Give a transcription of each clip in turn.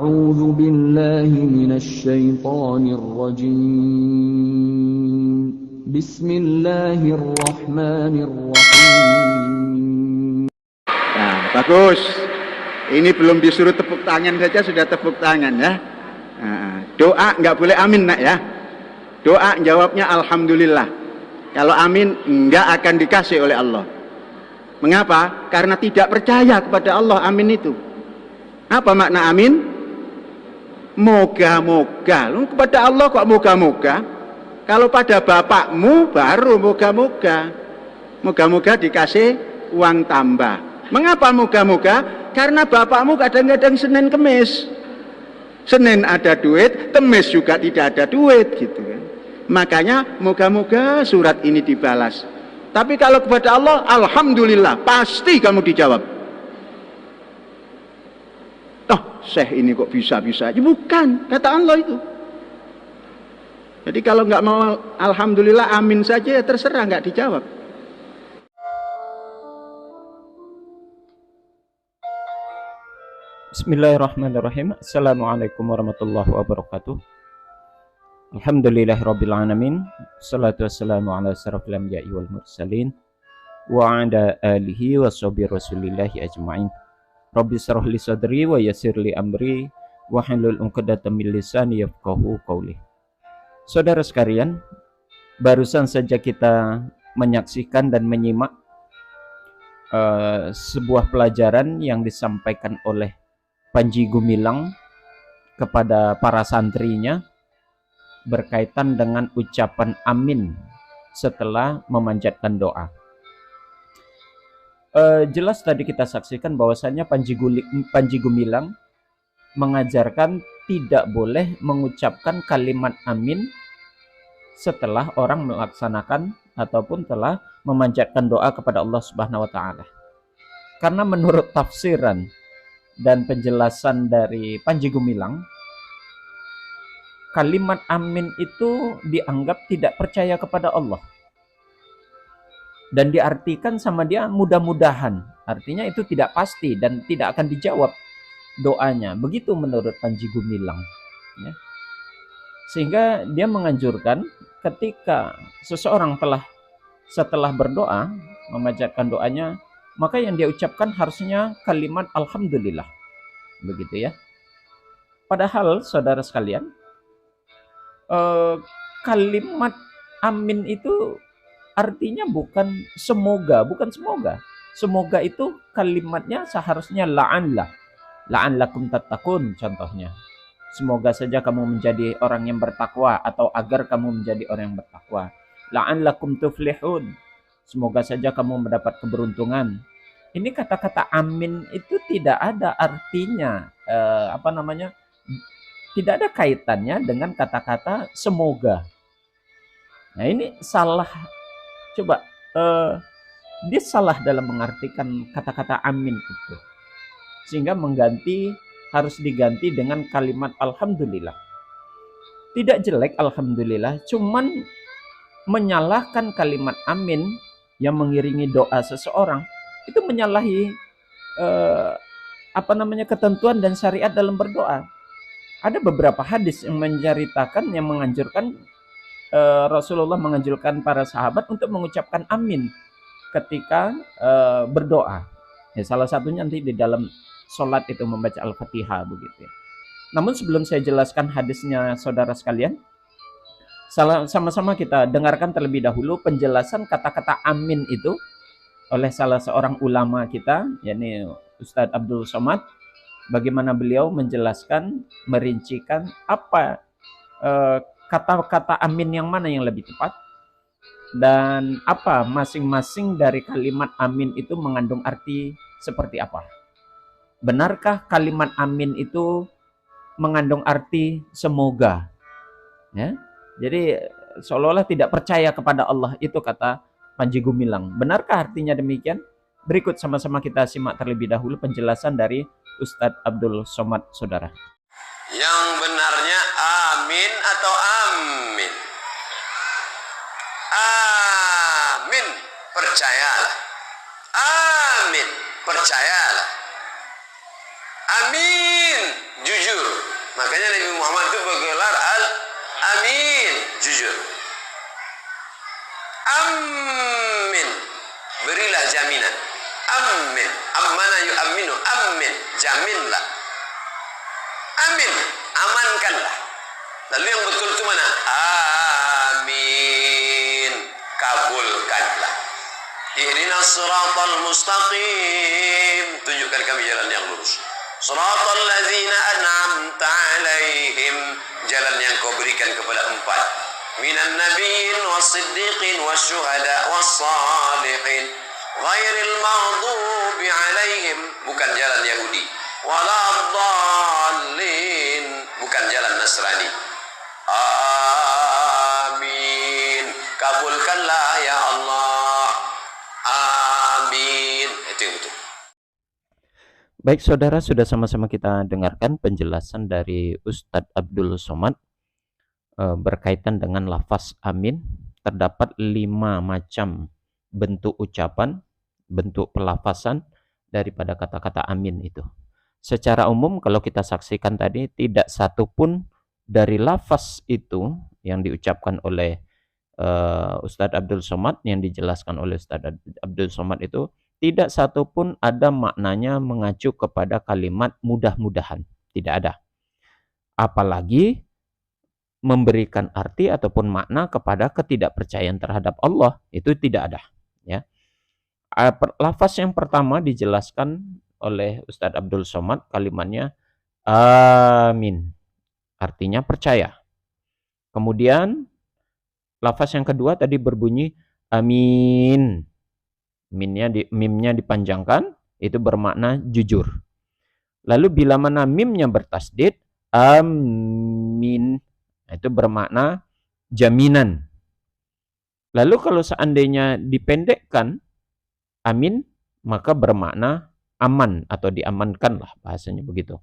أعوذ بالله من الشيطان الرجيم بسم الله الرحمن الرحيم. Nah, bagus. Ini belum disuruh tepuk tangan saja sudah tepuk tangan ya. Nah, doa nggak boleh amin nak ya. Doa jawabnya alhamdulillah. Kalau amin nggak akan dikasih oleh Allah. Mengapa? Karena tidak percaya kepada Allah amin itu. Apa makna amin? Moga-moga. Lu kepada Allah kok moga-moga? Kalau pada bapakmu baru moga-moga. Moga-moga dikasih uang tambah. Mengapa moga-moga? Karena bapakmu kadang-kadang Senin Kemis. Senin ada duit, Kemis juga tidak ada duit gitu kan. Makanya moga-moga surat ini dibalas. Tapi kalau kepada Allah, alhamdulillah, pasti kamu dijawab. Oh, Syekh ini kok bisa-bisa aja? Bukan, kata Allah itu. Jadi kalau nggak mau alhamdulillah, amin saja ya terserah, nggak dijawab. Bismillahirrahmanirrahim. Assalamualaikum warahmatullahi wabarakatuh. Alhamdulillahirrabbilalamin. Salatu wassalamu ala asyrafil anbiya'i wal mursalin wa ala alihi wa sahbihi rasulillahi ajma'in. Rabbi shrah li sadri wa yassir li amri wa hlul 'uqdatam min lisani yafqahu qawli. Saudara sekalian, barusan saja kita menyaksikan dan menyimak sebuah pelajaran yang disampaikan oleh Panji Gumilang kepada para santrinya berkaitan dengan ucapan amin setelah memanjatkan doa. Jelas tadi kita saksikan bahwasannya Panji Gumilang mengajarkan tidak boleh mengucapkan kalimat amin setelah orang melaksanakan ataupun telah memanjatkan doa kepada Allah Subhanahu wa taala. Karena menurut tafsiran dan penjelasan dari Panji Gumilang, kalimat amin itu dianggap tidak percaya kepada Allah. Dan diartikan sama dia mudah-mudahan. Artinya itu tidak pasti dan tidak akan dijawab doanya. Begitu menurut Panji Gumilang. Ya. Sehingga dia menganjurkan ketika seseorang setelah berdoa, memanjatkan doanya, maka yang dia ucapkan harusnya kalimat alhamdulillah. Begitu ya. Padahal saudara sekalian, kalimat amin itu artinya bukan semoga. Semoga itu kalimatnya seharusnya la'allakum tattaqun contohnya. Semoga saja kamu menjadi orang yang bertakwa atau agar kamu menjadi orang yang bertakwa. La'allakum tuflihun. Semoga saja kamu mendapat keberuntungan. Ini kata-kata amin itu tidak ada artinya, tidak ada kaitannya dengan kata-kata semoga. Nah ini salah, coba dia salah dalam mengartikan kata-kata amin itu. Sehingga harus diganti dengan kalimat alhamdulillah. Tidak jelek alhamdulillah, cuman menyalahkan kalimat amin yang mengiringi doa seseorang itu menyalahi ketentuan dan syariat dalam berdoa. Ada beberapa hadis yang menceritakan, yang menganjurkan Rasulullah menganjurkan para sahabat untuk mengucapkan amin ketika berdoa. Ya, salah satunya nanti di dalam sholat itu membaca Al-Fatihah begitu. Namun sebelum saya jelaskan hadisnya saudara sekalian, sama-sama kita dengarkan terlebih dahulu penjelasan kata-kata amin itu oleh salah seorang ulama kita, yakni Ustadz Abdul Somad. Bagaimana beliau menjelaskan, merincikan apa kata-kata amin yang mana yang lebih tepat dan apa masing-masing dari kalimat amin itu mengandung arti seperti apa. Benarkah kalimat amin itu mengandung arti semoga? Ya. Jadi seolah-olah tidak percaya kepada Allah, itu kata Panji Gumilang. Benarkah artinya demikian? Berikut sama-sama kita simak terlebih dahulu penjelasan dari Ustadz Abdul Somad, saudara. Yang benarnya amin atau amin? Amin, percayalah. Amin, percayalah. Amin, jujur. Muhammad itu bergelar Al-Amin, jujur. Amin, berilah jaminan. Amin, amana yu'aminu, amin, jaminlah. Amin, amankanlah. Lalu yang betul itu mana? Amin, kabulkanlah. Ihdinas siratal mustaqim, tunjukkan kami jalan yang lurus. Siratal ladzina an'amta alaihim, jalan yang kau berikan kepada empat. Minan nabiyyin was-siddiqin wasyuhada was-salihin, ghairil maghdubi alaihim, bukan jalan Yahudi, waladdallin, bukan jalan Nasrani. Amin, kabulkanlah ya Allah. Amin. Itu yang betul. Baik saudara, sudah sama-sama kita dengarkan penjelasan dari Ustadz Abdul Somad berkaitan dengan lafaz amin. Terdapat 5 macam bentuk ucapan, bentuk pelafasan daripada kata-kata amin itu. Secara umum kalau kita saksikan tadi, tidak satu pun dari lafaz itu yang diucapkan oleh Ustadz Abdul Somad, yang dijelaskan oleh Ustadz Abdul Somad itu, tidak satu pun ada maknanya mengacu kepada kalimat mudah-mudahan. Tidak ada. Apalagi memberikan arti ataupun makna kepada ketidakpercayaan terhadap Allah, itu tidak ada. Ya. Lafaz yang pertama dijelaskan oleh Ustadz Abdul Somad, kalimatnya amin, artinya percaya. Kemudian lafaz yang kedua tadi berbunyi amin, mimnya dipanjangkan, itu bermakna jujur. Lalu bila mana mimnya bertasdid, amin, itu bermakna jaminan. Lalu kalau seandainya dipendekkan amin, maka bermakna aman atau diamankan lah, bahasanya begitu.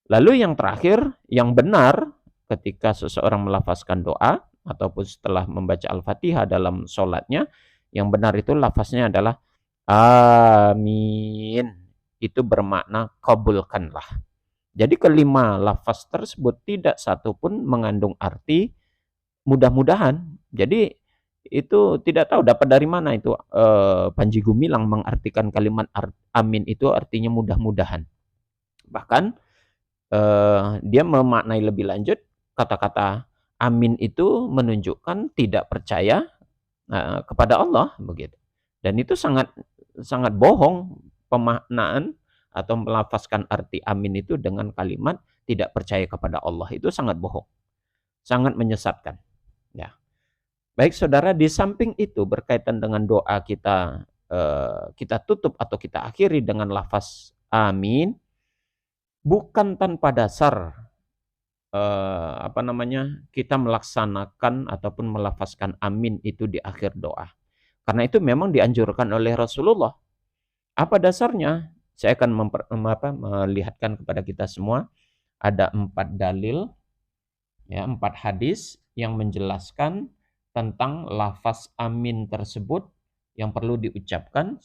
Lalu yang terakhir, yang benar ketika seseorang melafazkan doa ataupun setelah membaca Al-Fatihah dalam sholatnya, yang benar itu lafaznya adalah amin. Itu bermakna kabulkanlah. Jadi kelima lafaz tersebut tidak satu pun mengandung arti mudah-mudahan. Jadi itu tidak tahu dapat dari mana itu Panji Gumilang mengartikan kalimat amin itu artinya mudah-mudahan. Bahkan dia memaknai lebih lanjut, kata-kata amin itu menunjukkan tidak percaya kepada Allah, begitu. Dan itu sangat bohong pemaknaan atau melafazkan arti amin itu dengan kalimat tidak percaya kepada Allah. Itu sangat bohong, sangat menyesatkan. Ya. Baik saudara, di samping itu berkaitan dengan doa kita, kita tutup atau kita akhiri dengan lafaz amin, bukan tanpa dasar kita melaksanakan ataupun melafazkan amin itu di akhir doa. Karena itu memang dianjurkan oleh Rasulullah. Apa dasarnya? Saya akan melihatkan kepada kita semua ada 4 dalil, ya, 4 hadis yang menjelaskan tentang lafaz amin tersebut yang perlu diucapkan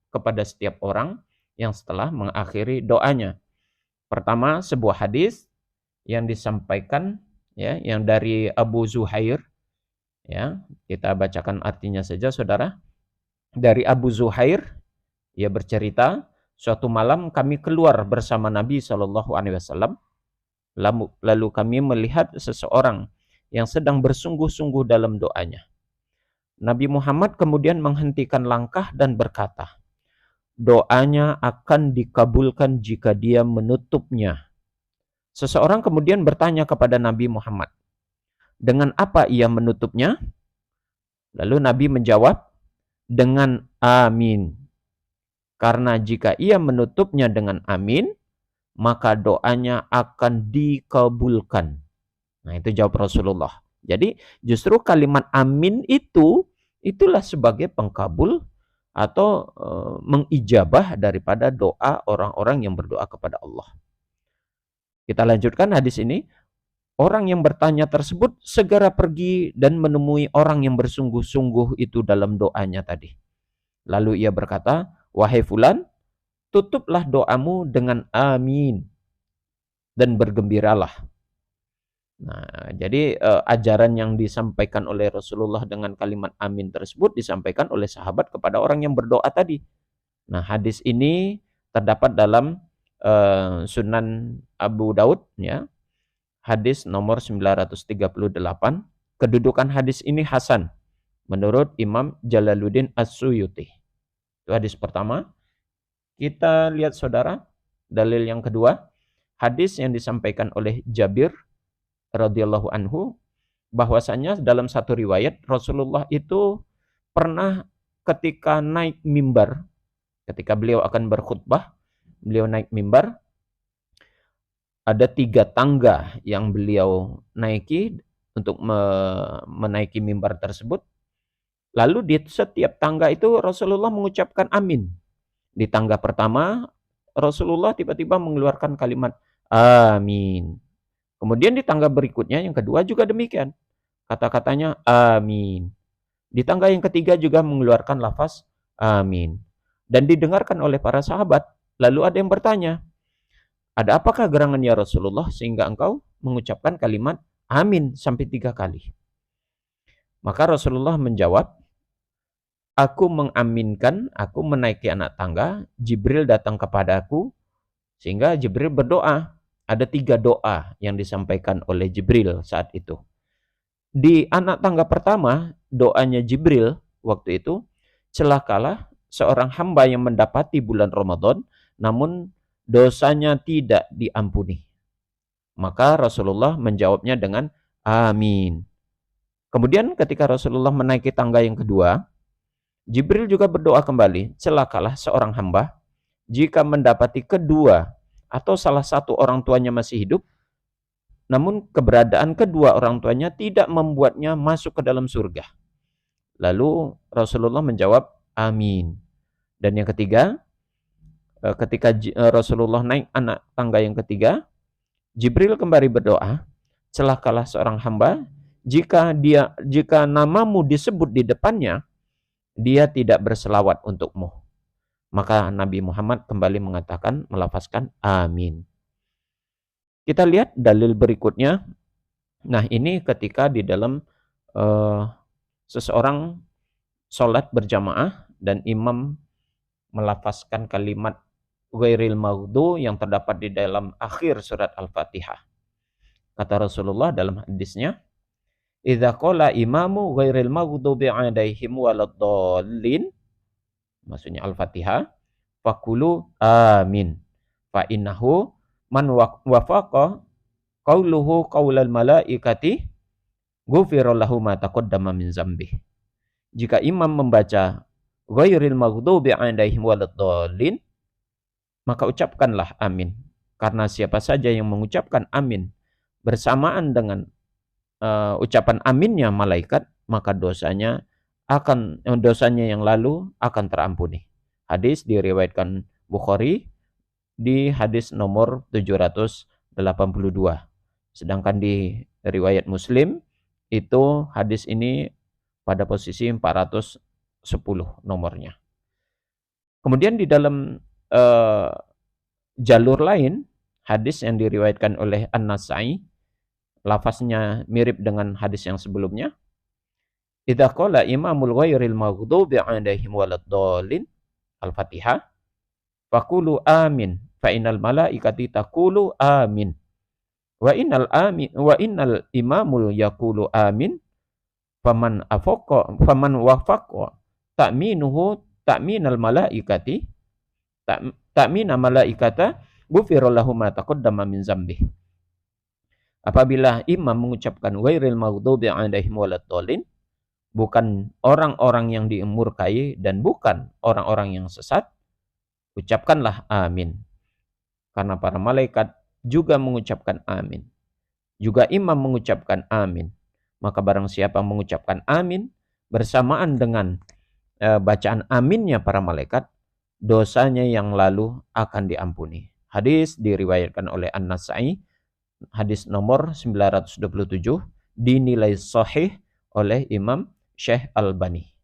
kepada setiap orang yang setelah mengakhiri doanya. Pertama, sebuah hadis yang disampaikan, ya, yang dari Abu Zuhair, ya, kita bacakan artinya saja saudara. Dari Abu Zuhair, ia bercerita, suatu malam kami keluar bersama Nabi SAW, lalu kami melihat seseorang yang sedang bersungguh-sungguh dalam doanya. Nabi Muhammad kemudian menghentikan langkah dan berkata, doanya akan dikabulkan jika dia menutupnya. Seseorang kemudian bertanya kepada Nabi Muhammad, dengan apa ia menutupnya? Lalu Nabi menjawab, dengan amin. Karena jika ia menutupnya dengan amin, maka doanya akan dikabulkan. Nah, itu jawab Rasulullah. Jadi justru kalimat amin itulah sebagai pengkabul atau mengijabah daripada doa orang-orang yang berdoa kepada Allah. Kita lanjutkan hadis ini. Orang yang bertanya tersebut segera pergi dan menemui orang yang bersungguh-sungguh itu dalam doanya tadi. Lalu ia berkata, wahai fulan, tutuplah doamu dengan amin dan bergembiralah. Nah, jadi ajaran yang disampaikan oleh Rasulullah dengan kalimat amin tersebut disampaikan oleh sahabat kepada orang yang berdoa tadi. Nah, hadis ini terdapat dalam Sunan Abu Daud, ya, hadis nomor 938. Kedudukan hadis ini hasan menurut Imam Jalaluddin As-Suyuti. Itu hadis pertama. Kita lihat saudara, dalil yang kedua, hadis yang disampaikan oleh Jabir radhiyallahu anhu, bahwasanya dalam satu riwayat Rasulullah itu pernah ketika naik mimbar, ketika beliau akan berkhutbah, beliau naik mimbar, ada 3 tangga yang beliau naiki untuk menaiki mimbar tersebut. Lalu di setiap tangga itu Rasulullah mengucapkan amin. Di tangga pertama, Rasulullah tiba-tiba mengeluarkan kalimat amin. Kemudian di tangga berikutnya, yang kedua juga demikian. Kata-katanya amin. Di tangga yang ketiga juga mengeluarkan lafaz amin. Dan didengarkan oleh para sahabat. Lalu ada yang bertanya, ada apakah gerangan ya Rasulullah sehingga engkau mengucapkan kalimat amin sampai 3 kali? Maka Rasulullah menjawab, aku mengaminkan, aku menaiki anak tangga, Jibril datang kepadaku, sehingga Jibril berdoa. Ada 3 doa yang disampaikan oleh Jibril saat itu. Di anak tangga pertama, doanya Jibril waktu itu, celakalah seorang hamba yang mendapati bulan Ramadan, namun dosanya tidak diampuni. Maka Rasulullah menjawabnya dengan amin. Kemudian ketika Rasulullah menaiki tangga yang kedua, Jibril juga berdoa kembali, celakalah seorang hamba jika mendapati kedua atau salah satu orang tuanya masih hidup, namun keberadaan kedua orang tuanya tidak membuatnya masuk ke dalam surga. Lalu Rasulullah menjawab, amin. Dan yang ketiga, ketika Rasulullah naik anak tangga yang ketiga, Jibril kembali berdoa, celakalah seorang hamba jika namamu disebut di depannya, dia tidak berselawat untukmu. Maka Nabi Muhammad kembali mengatakan, melafazkan amin. Kita lihat dalil berikutnya. Nah, ini ketika di dalam seseorang sholat berjamaah dan imam melafazkan kalimat ghairil maghdu yang terdapat di dalam akhir surat Al-Fatihah. Kata Rasulullah dalam hadisnya, idza qala imamu ghairil maghdubi 'alaihim waladdallin, maksudnya Al-Fatihah, faqulu amin. Fa innahu man wafaqa qauluhu qaulal malaikati ghufira lahu ma taqaddama min dzambih. Jika imam membaca ghairil maghdubi 'alaihim waladdallin, maka ucapkanlah amin. Karena siapa saja yang mengucapkan amin bersamaan dengan ucapan aminnya malaikat, maka dosanya yang lalu akan terampuni. Hadis diriwayatkan Bukhari di hadis nomor 782. Sedangkan di riwayat Muslim itu hadis ini pada posisi 410 nomornya. Kemudian di dalam jalur lain, hadis yang diriwayatkan oleh An-Nasai, lafaznya mirip dengan hadis yang sebelumnya. Idza qala imamul ghairil maghdubi 'alaihim waladdallin, Al-Fatihah, faqulu amin, fa innal malaikati taqulu amin. Wa innal imamul yaqulu amin, faman wafaqa ta'minuhu ta'minal malaikati ta'mina malaikata ghufira lahu ma taqaddama min dzambih. Apabila imam mengucapkan ghairil maghdubi 'alaihim waladdallin, bukan orang-orang yang dimurkai dan bukan orang-orang yang sesat, ucapkanlah amin. Karena para malaikat juga mengucapkan amin. Juga imam mengucapkan amin. Maka barang siapa mengucapkan amin bersamaan dengan bacaan aminnya para malaikat, dosanya yang lalu akan diampuni. Hadis diriwayatkan oleh An-Nasai, hadis nomor 927, dinilai sahih oleh Imam Syekh Albani.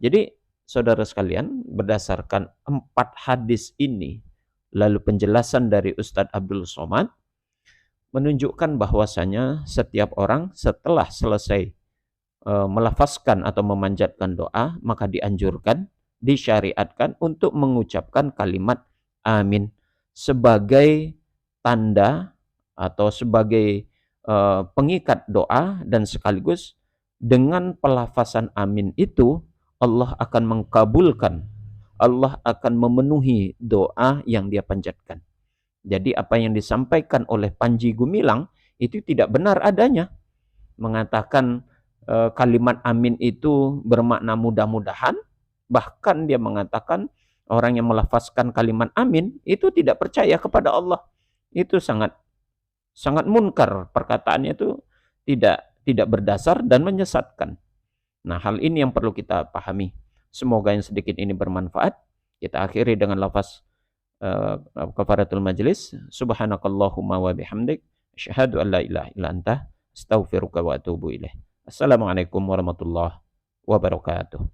Jadi saudara sekalian, berdasarkan 4 hadis ini, lalu penjelasan dari Ustadz Abdul Somad, menunjukkan bahwasanya setiap orang setelah selesai melafazkan atau memanjatkan doa, maka dianjurkan, disyariatkan untuk mengucapkan kalimat amin sebagai tanda atau sebagai pengikat doa, dan sekaligus dengan pelafazan amin itu Allah akan mengkabulkan, Allah akan memenuhi doa yang dia panjatkan. Jadi apa yang disampaikan oleh Panji Gumilang itu tidak benar adanya. Mengatakan kalimat amin itu bermakna mudah-mudahan, bahkan dia mengatakan orang yang melafazkan kalimat amin itu tidak percaya kepada Allah. Itu sangat munkar, perkataannya itu tidak berdasar dan menyesatkan. Nah, hal ini yang perlu kita pahami. Semoga yang sedikit ini bermanfaat. Kita akhiri dengan lafaz kafaratul majlis. Subhanakallahumma wa bihamdik, asyhadu an la ilaha illa anta, astaghfiruka wa atubu ilaih. Assalamualaikum warahmatullahi wabarakatuh.